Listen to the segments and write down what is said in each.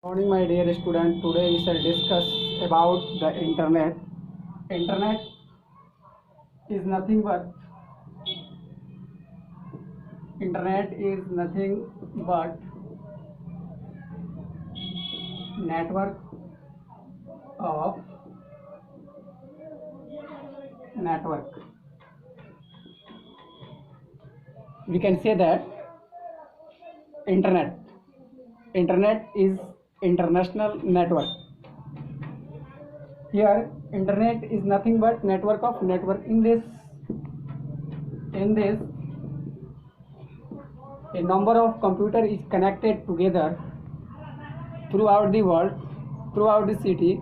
Morning, my dear student. Today we shall discuss about the internet. Internet is nothing but internet is nothing but network of network. We can say that internet internet is international network. Here internet is nothing but network of network. In this a number of computer is connected together throughout the world, throughout the city,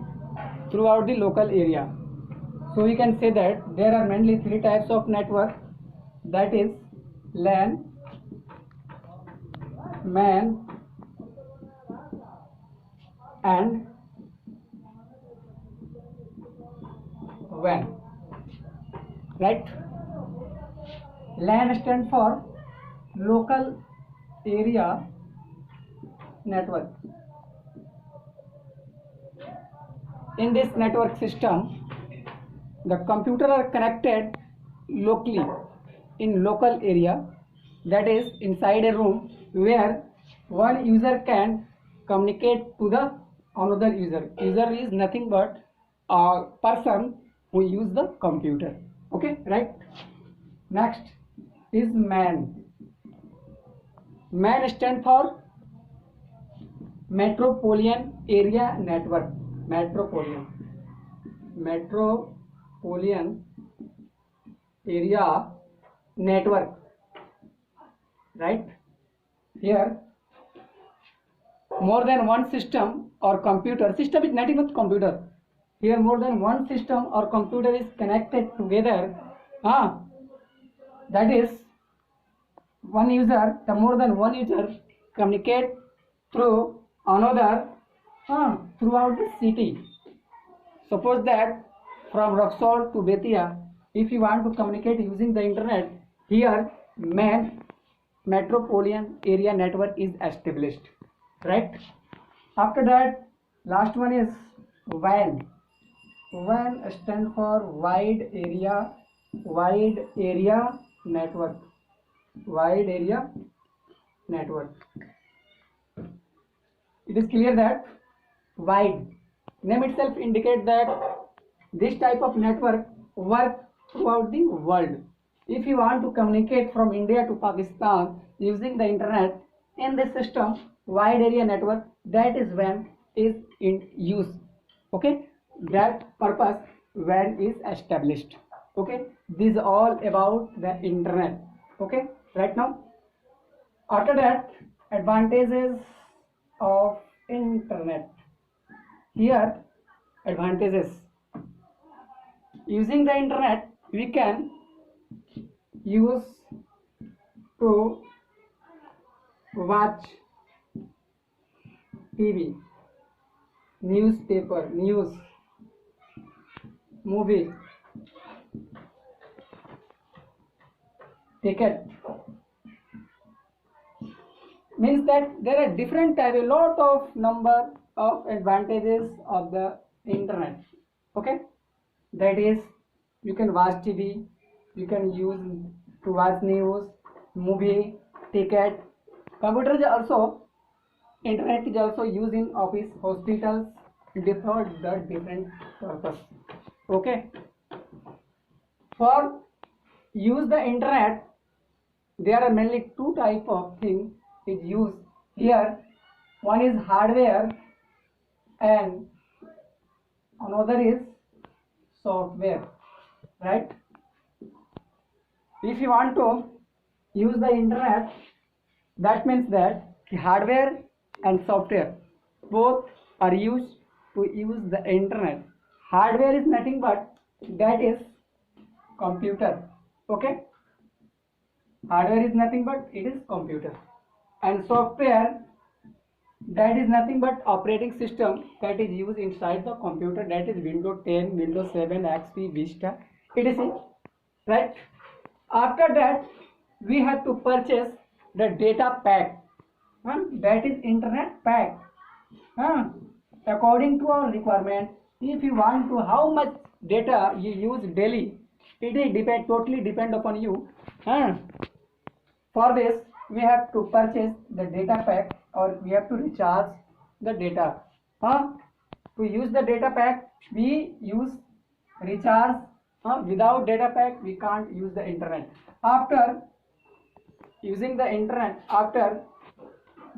throughout the local area. So we can say that there are mainly three types of network, that is LAN, MAN and WAN. Right? LAN stands for local area network. In this network system, the computer are connected locally in local area, that is inside a room where one user can communicate to the another user. User is nothing but a person who use the computer. Okay, right? Next is MAN. MAN stand for Metropolitan Area Network. Metropolitan Area Network. Right? Here more than one system or computer. System is nothing but computer. Here more than one system or computer is connected together. That is one user, the more than one user communicate through another throughout the city. Suppose that from Roxol to Betia, if you want to communicate using the internet, here Metropolitan Area Network is established. Right? After that, last one is WAN. WAN stands for Wide Area Network. Wide Area Network. It is clear that wide name itself indicates that this type of network work throughout the world. If you want to communicate from India to Pakistan using the internet in this system, wide area network, that is WAN is in use. Okay, that purpose WAN is established. Okay, this is all about the internet. Okay, right now, after that, advantages of internet. Here advantages: using the internet we can use to watch TV, newspaper, news, movie, ticket. Means that there are different type, a lot of number of advantages of the internet. Okay, that is you can watch TV, you can use to watch news, movie, ticket. Computer is also, internet is also used in office, hospitals, different purpose. Okay, for use the internet there are mainly two type of things is used here. One is hardware and another is software. Right? If you want to use the internet, that means that hardware and software both are used to use the internet. Hardware is nothing but that is computer. Okay, hardware is nothing but it is computer, and software, that is nothing but operating system that is used inside the computer, that is Windows 10, Windows 7, XP, Vista, etc. Right? After that we have to purchase the data pack, that is internet pack. According to our requirement, if you want to how much data you use daily, it is totally depend upon you. For this, we have to purchase the data pack or we have to recharge the data. To use the data pack, we use recharge. Without data pack, we can't use the internet. After using the internet, after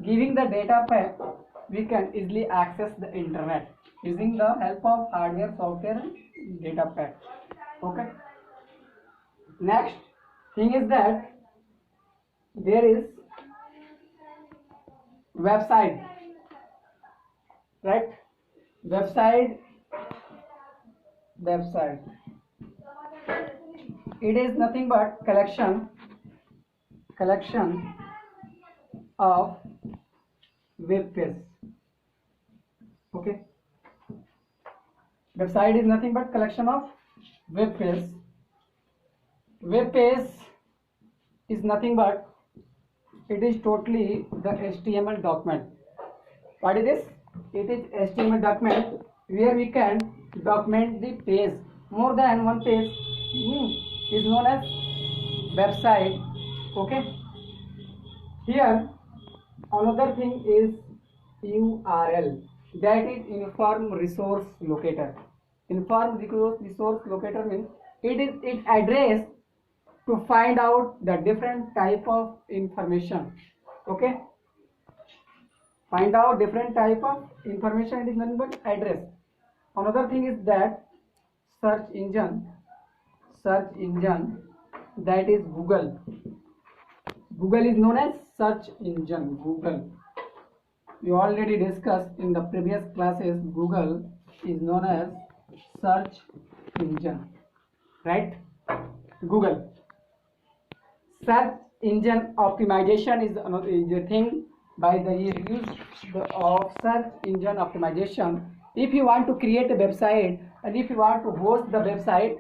giving the data pack, we can easily access the internet using the help of hardware, software, and data pack. Okay. Next thing is that there is website, right? Website. It is nothing but collection of web page. Okay. Website is nothing but collection of web page. Web page is nothing but it is totally the HTML document. What is this? It is HTML document where we can document the page. More than one page is known as website. Okay. Here another thing is URL, that is Uniform Resource Locator. Uniform Resource Locator means it address to find out the different type of information. Okay. Find out different type of information, it is nothing but address. Another thing is that search engine, that is Google. Google is known as search engine. Google, we already discussed in the previous classes. Google is known as search engine, right? Google. Search engine optimization is a thing. By the use of search engine optimization, if you want to create a website and if you want to host the website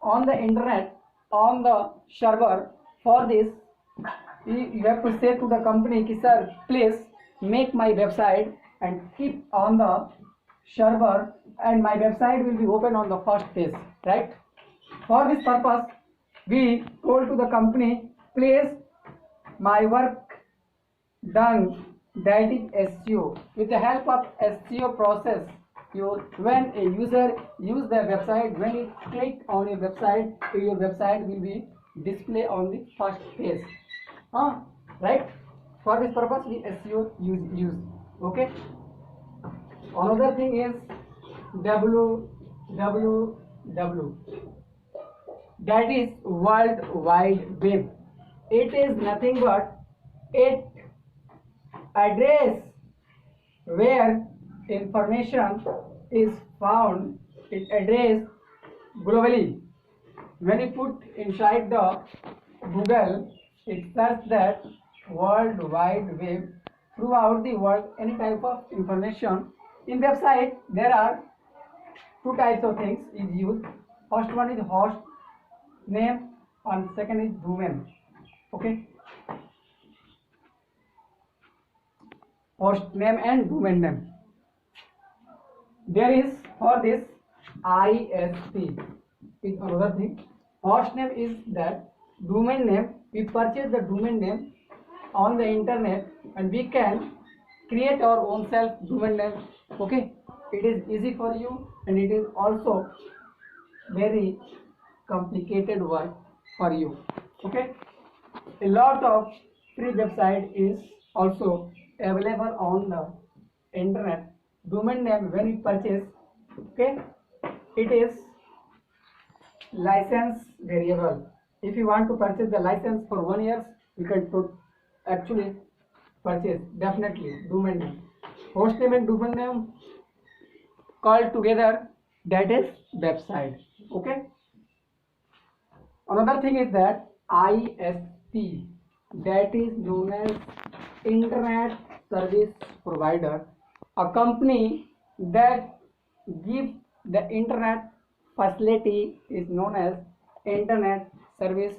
on the internet, on the server, for this you have to say to the company ki sir, please make my website and keep on the server, and my website will be open on the first page, right? For this purpose, we told to the company, please my work done, that is SEO. With the help of SEO process, when a user use the website, when it click on your website will be display on the first page. Right? For this purpose, we SEO use. Okay. Another thing is www. That is World Wide Web. It is nothing but it address where information is found. It address globally. When you put inside the Google, it search that World Wide Web throughout the world, any type of information. In website, there are two types of things is used. First one is host name and second is domain. Okay. Host name and domain name. There is for this ISP is another thing. Host name is that domain name. We purchase the domain name on the internet and we can create our own self domain name. Okay, it is easy for you and it is also very complicated work for you. Okay, a lot of free website is also available on the internet. Domain name when we purchase, okay, it is license variable. If you want to purchase the license for 1 year, you can actually purchase definitely domain name. Host name and domain name called together, that is website. Okay. Another thing is that ISP, that is known as Internet Service Provider, a company that gives the internet facility is known as Internet Service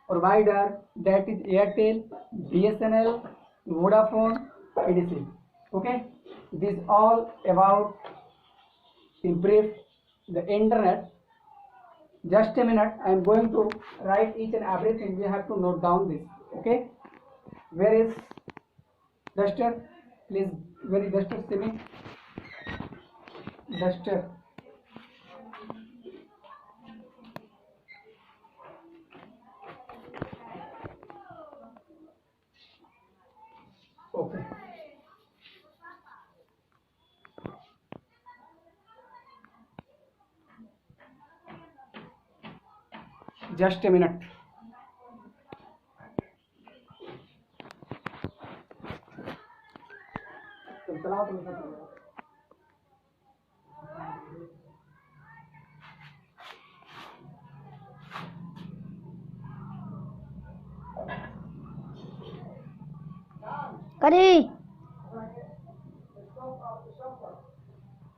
Provider, that is Airtel, BSNL, Vodafone, etc. Okay. this all about in brief the internet. Just a minute, I am going to write each and everything. We have to note down this. Okay, where is duster? Please, where is duster? See me. Duster. Okay. Just a minute. करी